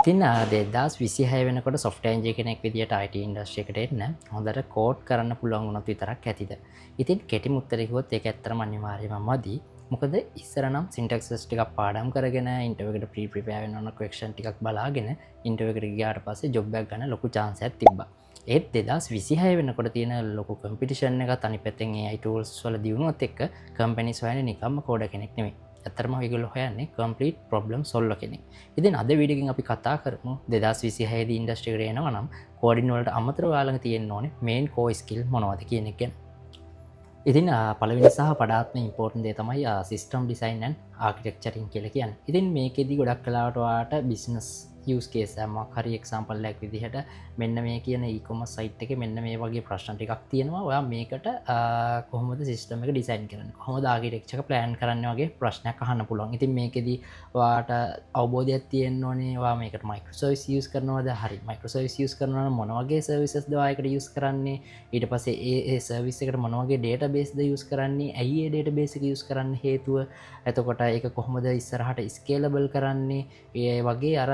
ඉතින් 2026 වෙනකොට software engineer කෙනෙක් විදියට IT industry එකට එන්න හොඳට කෝඩ් කරන්න පුළුවන් වුණොත් විතරක් ඇතිද? ඉතින් කෙටිම උත්තරේ කිව්වොත් ඒක ඇත්තටම අනිවාර්යයෙන්ම මදි. මොකද ඉස්සර නම් syntaxes ටිකක් පාඩම් කරගෙන ඉන්ටර්විව් එකට prepare වෙන්න ඕන question ටිකක් බලාගෙන ඉන්ටර්විව් එකට ගියාට පස්සේ job එකක් ගන්න ලොකු chance එකක් තිබ්බා. ඒත් 2026 වෙනකොට තියෙන ලොකු competition එකත් අනිත් පැත්තෙන් AI tools වල දියුණුවත් එක්ක companies හොයන්නේ නිකම්ම කෝඩර් කෙනෙක් නෙමෙයි. ඇත්තරම ඒගොල්ලෝ හොයන්නේ complete problem solver කෙනෙක්. ඉතින් අද වීඩියෝ එකෙන් අපි කතා කරමු 2026 දී ඉන්ඩස්ට්‍රි එකට එනවා නම් කෝඩින් වලට අමතරව ඔයාලඟ තියෙන්න ඕනේ main core skill මොනවද කියන එක ගැන. ඉතින් පළවෙනි සහ වඩාත්ම ඉම්පෝර්ටන්ට් දේ තමයි system design and architecturing කියලා කියන්නේ. ඉතින් මේකෙදි ගොඩක් වෙලාවට ඔයාලට business use case එකක් හරි example එකක් විදිහට මෙන්න මේ කියන e-commerce site එකේ මෙන්න මේ වගේ ප්‍රශ්න ටිකක් තියෙනවා. ඔයා මේකට කොහොමද system එක design කරන්නේ? කොහොමද architecture එක plan කරන්නේ වගේ ප්‍රශ්නයක් අහන්න පුළුවන්. ඉතින් මේකෙදි ඔයාට අවබෝධයක් තියෙන්න ඕනේ. ඔයා මේකට microservice use කරනවද? හරි. microservice use කරනවා නම් මොන වගේ services ද ඔයා ඒකට use කරන්නේ? ඊට පස්සේ ඒ service එකට මොන වගේ database ද use කරන්නේ? ඇයි ඒ database එක use කරන්න හේතුව? එතකොට ඒක කොහොමද ඉස්සරහට scalable කරන්නේ? ඒ වගේ අර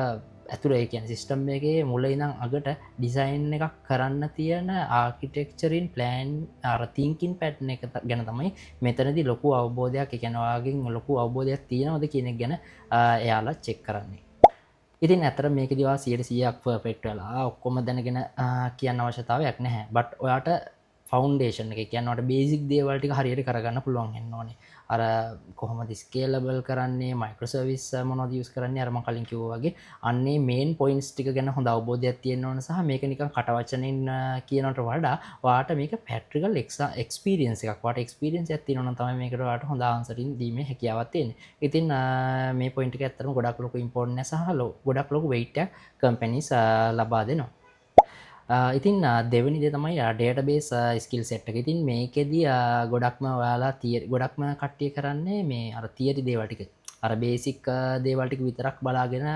ඇතුළේ කියන සිස්ටම් එකේ මුල ඉඳන් අගට ඩිසයින් එකක් කරන්න තියෙන ආකිටෙක්චරින් ප්ලෑන් අර තින්කින් පැට්න එක ගැන තමයි මෙතනදි ලොකු අවබෝධයක් ඒ කියන්නේ ඔයාගෙන් ලොකු අවබෝධයක් තියෙනවද කියන එක ගැන එයාලා චෙක් කරන්නේ. ඉතින් ඇත්තට මේකදී ඔයා 100%ක් පර්ෆෙක්ට් වෙලා ඔක්කොම දැනගෙන කියන්න අවශ්‍යතාවයක් නැහැ. බට් ඔයාට ෆවුන්ඩේෂන් එක කියන්නේ ඔයාට බේසික් දේවල් ටික හරියට කරගන්න පුළුවන් වෙන්න ඕනේ. අර කොහොමද ස්කේලබල් කරන්නේ මයික්‍රෝසර්විස් මොනවද යූස් කරන්නේ අර මම කලින් කිව්වා වගේ අන්නේ මේන් පොයින්ට්ස් ටික ගැන හොඳ අවබෝධයක් තියෙන්න ඕන සහ මේක නිකන් කටවචනෙන් කියනකට වඩා ඔයාට මේක ප්‍රැක්ටිකල් එක්ස්පීරියන්ස් එකක් ඔයාට එක්ස්පීරියන්ස් එකක් තියෙනවා නම් තමයි මේකට ඔයාට හොඳ ආන්සරින් දීමේ හැකියාවක් තියෙන්නේ. ඉතින් මේ පොයින්ට් එක ඇත්තටම ගොඩක් ලොකු ඉම්පෝර්ටන්ට් සහ ගොඩක් ලොකු වෙයිට් එකක් කම්පැනිස් ලබා දෙනවා. ඉතින් දෙවනි දේ තමයි ඩේටාබේස් ස්කිල් සෙට් එක. ඉතින් මේකෙදි ගොඩක්ම ඔයාලා ගොඩක්ම කට්ටිය කරන්නේ මේ අර තියරි දේවල් ටික. අර බේසික් දේවල් ටික විතරක් බලාගෙන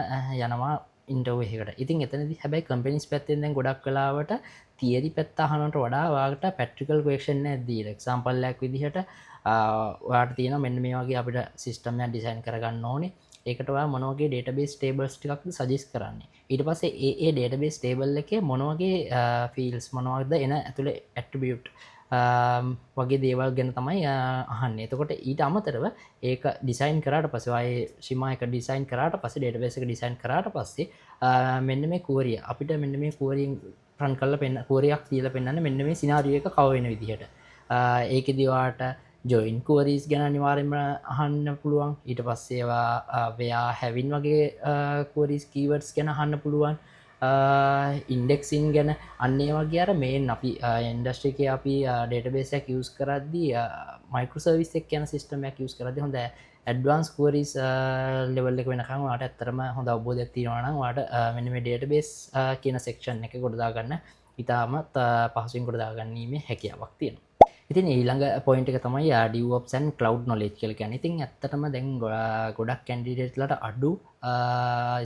යනවා ඉන්ටර්විව් එකකට. ඉතින් එතනදී හැබැයි කම්පැනිස් පැත්තෙන් දැන් ගොඩක් වෙලාවට තියරි පැත්ත අහනවට වඩා ඔයාලට ප්‍රැක්ටිකල් ක්වෙස්චන් එකක් දීලා එක්සැම්පල් එකක් විදිහට ඔයාලට තියෙනවා මෙන්න මේ වගේ අපිට සිස්ටම් එකක් ඩිසයින් කරගන්න ඕනේ. ඒකට ඔයා මොන වගේ database tables ටිකක්ද suggest කරන්නේ. ඊට පස්සේ ඒ database table එකේ මොන වගේ fields මොනවද එන ඇතුලේ attribute වගේ දේවල් ගැන තමයි අහන්නේ. එතකොට ඊට අමතරව ඒක ඩිසයින් කරාට පස්සේ ආයේ ෂිමා එක ඩිසයින් කරාට පස්සේ database එක ඩිසයින් කරාට පස්සේ මෙන්න මේ query අපිට මෙන්න මේ query run කරලා පෙන්න queryයක් තියලා පෙන්නන්නේ මෙන්න මේ scenario එක cover වෙන විදිහට. ඒකෙදි ඔයාට ජොයින් queries ගැන අනිවාර්යෙන්ම අහන්න පුළුවන්. ඊට පස්සේ ඒවා where having වගේ queries keywords ගැන අහන්න පුළුවන්. ඉන්ඩෙක්සින් ගැන අන්න ඒ වගේ අර මේන් අපි ඉන්ඩස්ට්‍රි එකේ අපි database එකක් use කරද්දී microservice එක කියන system එකක් use කරද්දී හොඳ advanced queries level එක වෙනකන් ඔයාලට ඇත්තටම හොඳ අවබෝධයක් තියෙනවා නම් ඔයාලට මෙන්න මේ database කියන section එක ගොඩ දාගන්න ඉතාමත් පහසුවෙන් ගොඩ දාගන්නීමේ හැකියාවක් තියෙනවා. ඉතින් ඊළඟ පොයින්ට් එක තමයි DevOps and Cloud Knowledge කියලා කියන්නේ. ඉතින් ඇත්තටම දැන් ගොඩක් කැන්ඩිඩේට්ලාට අඩු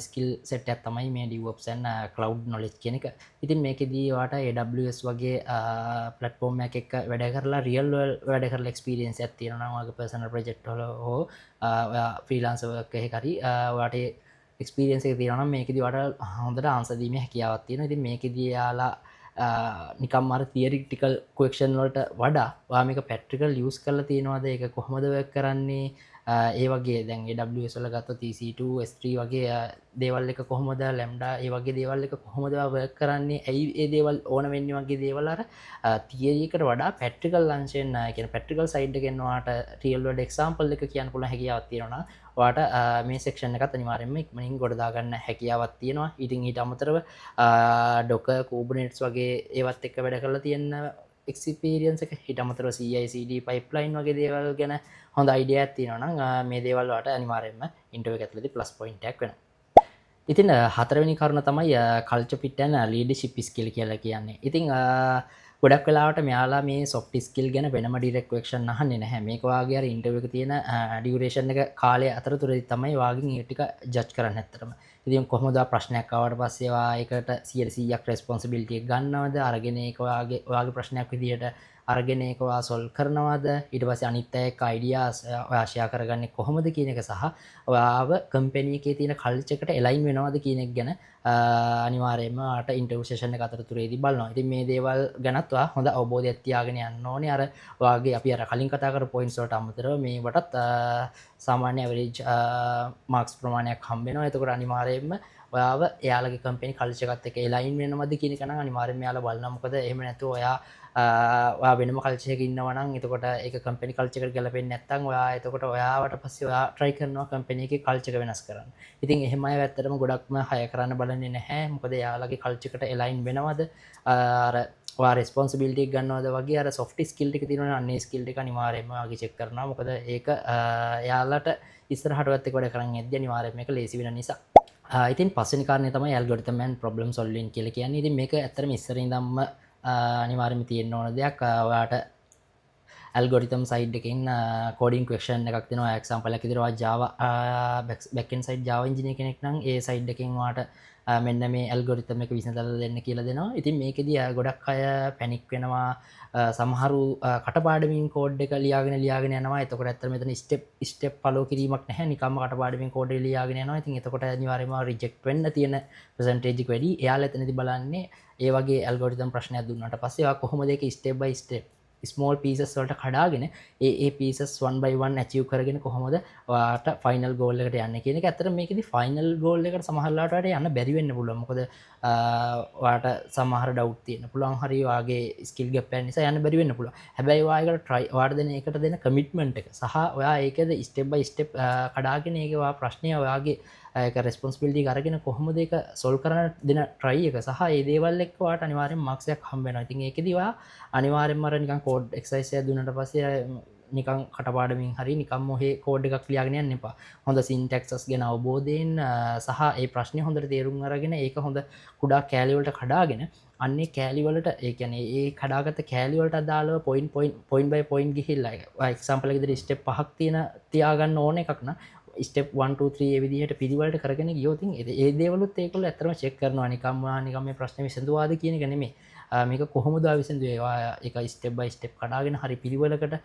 ස්කිල් සෙට් එකක් තමයි මේ DevOps and Cloud Knowledge කියන එක. ඉතින් මේකෙදී ඔයාට AWS වගේ platform එකක් එක්ක වැඩ කරලා real world වැඩ කරලා experience එකක් තියෙනවා නම් ඔයාගේ personal project වල හෝ ඔයා freelancer work එකක හරි ඔයාට experience එක තියෙනවා නම් මේකෙදී ඔයාට හොඳට answer දීමේ හැකියාවක් තියෙනවා. ඉතින් මේකෙදී යාලා නිකම් අර තියරිටිකල් ක්වෙක්ෂන් වලට වඩා ඔයා මේක ප්‍රැක්ටිකල් යූස් කරලා තියෙනවද ඒක කොහොමද වර්ක් කරන්නේ ඒ වගේ දැන් AWS වල ගත්තොත් EC2 S3 වගේ දේවල් එක කොහොමද lambda ඒ වගේ දේවල් එක කොහොමද වර්ක් කරන්නේ ඇයි ඒ දේවල් ඕන වෙන්නේ වගේ දේවල් අර තියරි එකට වඩා ප්‍රැක්ටිකල් අංශයෙන් කියන ප්‍රැක්ටිකල් සයිඩ් එකෙන් ඔයාට රියල් වර්ල්ඩ් එක්සැම්පල් එක කියන්න පුළුවන් හැකියාවක් තියෙනවා නම් ඔයාට මේ සෙක්ෂන් එකත් අනිවාර්යෙන්ම ඉක්මනින් ගොඩ දාගන්න හැකියාවක් තියෙනවා. ඉතින් ඊට අමතරව Docker Kubernetes වගේ ඒවත් එක්ක වැඩ කරලා තියෙන එක්ස්පීරියන්ස් එක ඊට අමතරව CI/CD pipeline වගේ දේවල් ගැන හොඳ අයිඩියා එකක් තියෙනවා නම් මේ දේවල් වලට අනිවාර්යෙන්ම ඉන්ටර්විව් එක ඇතුළතදී ප්ලස් පොයින්ට් එකක් වෙනවා. ඉතින් හතරවෙනි කරුණ තමයි culture fit and leadership skill කියලා කියන්නේ. ඉතින් ගොඩක් වෙලාවට මෙයාලා මේ soft skill ගැන වෙනම direct question අහන්නේ නැහැ. මේක වාගේ අර ඉන්ටර්විව් එක තියෙන duration එක කාලය අතරතුරදී තමයි වාගෙන් ඒ ටික ජජ් කරන්න ඇත්තටම. ඉතින් කොහොමද ප්‍රශ්නයක් ආවට පස්සේ ඒකට 100%ක් responsibility එක ගන්නවද? අරගෙන ඒක ඔයාගේ ප්‍රශ්නයක් විදියට අරගෙන ඒක ඔයා සොල්ව් කරනවද ඊට පස්සේ අනිත් අය එක්ක අයිඩියාස් ඔයා ෂෙයා කරගන්නේ කොහොමද කියන එක සහ ඔයාව කම්පැනි එකේ තියෙන කල්චර් එකට එලයින් වෙනවද කියන එක ගැන අනිවාර්යයෙන්ම ඔයාට ඉන්ටර්වියු සෙෂන් එක අතරතුරේදී බලනවා. ඉතින් මේ දේවල් ගැනත් ඔයා හොඳ අවබෝධයක් තියාගෙන යන්න ඕනේ. අර ඔයාගේ අපි අර කලින් කතා කරපු පොයින්ට්ස් වලට අමතරව මේවටත් සාමාන්‍ය ඇවරේජ් මාක්ස් ප්‍රමාණයක් හම්බ වෙනවා. එතකොට අනිවාර්යයෙන්ම ඔයාව එයාලගේ කම්පැනි කල්චර් එකත් එක්ක එලයින් වෙනවද කියන එක නම් අනිවාර්යයෙන්ම එයාලා බලනවා. මොකද එහෙම නැතුව ඔයා ඔයා වෙනම කල්චර් එකක ඉන්නවා නම් එතකොට ඒක කම්පැනි කල්චර් එකට ගැලපෙන්නේ නැත්නම් ඔයා එතකොට ඔයාවට පස්සේ ඔයා try කරනවා කම්පැනි එකේ කල්චර් එක වෙනස් කරන්න. ඉතින් එහෙම අය ඇත්තටම ගොඩක්ම හය කරන්න බලන්නේ නැහැ. මොකද එයාලගේ කල්චර් එකට එලයින් වෙනවද? අර ඔයා රෙස්පොන්සිබිලිටි එක ගන්නවද වගේ අර සොෆ්ට් ස්කිල් ටික තියෙනවනේ අන්නේ ස්කිල් ටික අනිවාර්යයෙන්ම ඔයාගේ චෙක් කරනවා. මොකද ඒක එයාලට ඉස්සරහටවත් එක වැඩ කරන් යද්දී අනිවාර්යයෙන්ම මේක ලේසි වෙන නිසා. ඉතින් පස්වෙනි කාරණය තමයි ඇල්ගොරිතම් and problem solving කියලා කියන්නේ. ඉතින් මේක ඇත්තටම ඉස්සරින් ඉඳන්ම අනිවාර්යයෙන්ම තියෙන්න ඕන දෙයක්. ඔයාට ඇල්ගොරිතම් සයිඩ් එකෙන් කෝඩින් ක්වෙස්චන් එකක් දෙනවා. එක්සැම්පල් එකක් විදිහට ඔයා Java backend side Java engineer කෙනෙක් නම් ඒ සයිඩ් එකෙන් ඔයාට මෙන්න මේ ඇල්ගොරිතම් එක විසඳලා දෙන්න කියලා දෙනවා. ඉතින් මේකෙදී ගොඩක් අය පැනික් වෙනවා. සමහරු කටපාඩමින් කෝඩ් එක ලියාගෙන යනවා. එතකොට ඇත්තට මෙතන ස්ටෙප් ෆලෝ කිරීමක් නැහැ. නිකම්ම කටපාඩමින් කෝඩ් එක ලියාගෙන යනවා. ඉතින් එතකොට අනිවාර්යයෙන්ම රිජෙක්ට් වෙන්න තියෙන percentage එක වැඩි. එයාලා එතනදී බලන්නේ ඒ වගේ ඇල්ගොරිතම් ප්‍රශ්නයක් දුන්නාට පස්සේ ඔයා කොහොමද ඒක ස්ටෙප් බයි ස්ටෙප් ස්මෝල් පීසස් වලට කඩාගෙන ඒ පීසස් 1 by 1 achieve කරගෙන කොහොමද ඔයාට ෆයිනල් ගෝල් එකට යන්නේ කියන එක. ඇත්තට මේකෙදි ෆයිනල් ගෝල් එකට සමහර වෙලාවට ඔයාට යන්න බැරි වෙන්න පුළුවන්. මොකද ඔයාට සමහර ඩවුට් තියෙන්න පුළුවන්. හරි ඔයාගේ ස්කිල් ගැප් එක නිසා යන්න බැරි වෙන්න පුළුවන්. හැබැයි ඔයාලට try ඔයාට දෙන එකට දෙන කමිට්මන්ට් එක සහ ඔයා ඒකද ස්ටෙප් බයි ස්ටෙප් කඩාගෙන ඒක ඔයා ප්‍රශ්නය ඔයාගේ ඒක රෙස්පොන්සිබිලිටි අරගෙන කොහොමද ඒක සොල්ව් කරන්න දෙන try එක සහ ඒ දේවල් එක්ක ඔයාට අනිවාර්යෙන් මාක්ස් එකක් හම්බ වෙනවා. ඉතින් ඒකෙදි ඔයා අනිවාර්යෙන්ම අර නිකන් කෝඩ් එක්සර්සයිස් එකක් දුන්නාට පස්සේ නිකන් කටපාඩමින් හරි නිකන් මොහේ කෝඩ් එකක් ලියාගෙන යන්න එපා. හොඳ සින්ටැක්සස් ගැන අවබෝධයෙන් සහ ඒ ප්‍රශ්නේ හොඳට තේරුම් අරගෙන ඒක හොඳ කුඩා කෑලි වලට කඩාගෙන අන්නේ කෑලි වලට ඒ කියන්නේ ඒ කඩාගත්ත කෑලි වලට අදාළව පොයින්ට් බයි පොයින්ට් ගිහිල්ලා එක්සැම්පල් එකක් විදිහට ස්ටෙප් 5ක් තියාගන්න ඕන එකක් න ස්ටෙප් 1 2 3 ඒ විදිහට පිළිවෙලට කරගෙන ගියොත් ඒ දේවලුත් ඒගොල්ලෝ ඇත්තටම චෙක් කරනවා. නිකම් මේ ප්‍රශ්නේ විසඳුවාද කියන එක නෙමෙයි. මේක කොහොමද විසඳුවේ? ඒක ස්ටෙප් බයි ස්ටෙප් කඩාගෙන හරි පිළිවෙලකට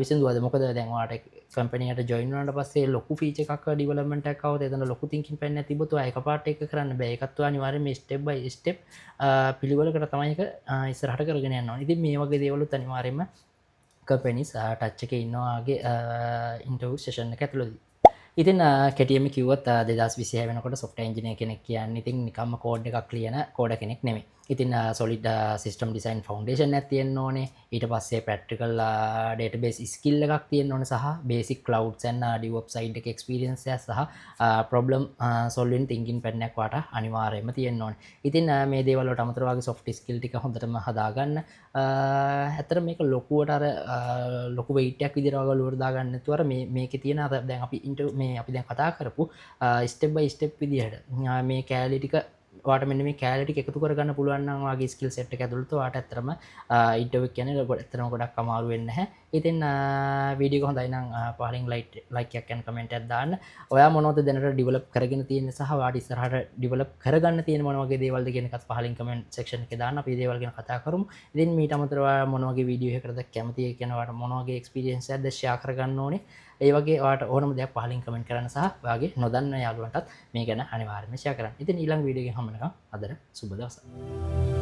විසඳුවාද? මොකද දැන් ඔයාලට කම්පැනි එකට ජොයින් වුණාට පස්සේ ලොකු ෆීචර් එකක් ඩෙවලොප්මන්ට් එකක් ආවොත් එතන ලොකු තින්කින් පැන් නැති තිබුත් ඔයා එකපාරට ඒක කරන්න බෑ. ඒකත් ඔයා අනිවාර්යයෙන් මේ ස්ටෙප් බයි ස්ටෙප් පිළිවෙලකට තමයි ඒක ඉස්සරහට කරගෙන යන්න ඕනේ. ඉතින් මේ වගේ දේවලුත් අනිවාර්යයෙන්ම කම්පැනිස් ටච් එකේ ඉන්නවාගේ ඉන්ටර්වියු සෙෂන් එක ඇතුළතදී. ඉතින් කෙටියම කිව්වොත් 2026 වෙනකොට software engineer කෙනෙක් කියන්නේ ඉතින් නිකම්ම කෝඩ් එකක් ලියන කෝඩර් කෙනෙක් නෙමෙයි. ඉතින් solid system design foundation එකක් තියෙන්න ඕනේ. ඊට පස්සේ practical database skill එකක් තියෙන්න ඕනේ සහ basic clouds and DevOps side එක experience එක සහ problem solving thinking pattern එකක් වාට අනිවාර්යයෙන්ම තියෙන්න ඕනේ. ඉතින් මේ දේවල් වලට අමතරව වගේ soft skill ටික හොඳටම හදාගන්න. ඇත්තට මේක ලොකුවට අර ලොකු weight එකක් විදිහට වගේ ලුවර දාගන්න නැතුව අර මේකේ තියෙන අර දැන් අපි මේ අපි දැන් කතා කරපු step by step විදිහට මේ කෑලි ටික ඔයාට මෙන්න මේ කෑලි ටික එකතු කරගන්න පුළුවන් නම් ඔයාගේ ස්කිල් සෙට් එක ඇතුළත ඔයාට ඇත්තටම ඉන්ටර්වියු එක කියන්නේ ඇත්තටම ගොඩක් අමාරු වෙන්නේ නැහැ. ඉතින් වීඩියෝ එක හොඳයි නම් පහලින් ලයික් එකක් and කමෙන්ට් එකක් දාන්න. ඔයා මොනවද දැනට ඩෙවලොප් කරගෙන තියෙන්නේ සහ ඔයාට ඉස්සරහට ඩෙවලොප් කරගන්න තියෙන මොන වගේ දේවල්ද කියන එකත් පහලින් කමෙන්ට් සෙක්ෂන් එකේ දාන්න. අපි දේවල් ගැන කතා කරමු. ඉතින් මීට අමතරව ඔයා මොන වගේ වීඩියෝ එකකටද කැමති ඒ කියන ඔයාට මොන වගේ එක්ස්පීරියන්ස් එකක්ද ෂෙයා කරගන්න ඕනේ. ඒ වගේ ඔයාට ඕනම දෙයක් පහලින් කමෙන්ට් කරන්න සහ ඔයාගේ නොදන්න යාළුවන්ටත් මේ ගැන අනිවාර්යයෙන්ම ෂෙයා කරන්න. ඉතින් ඊළඟ වීඩියෝ එකෙන් හම්බ වෙනකම් අදට සුබ දවසක්.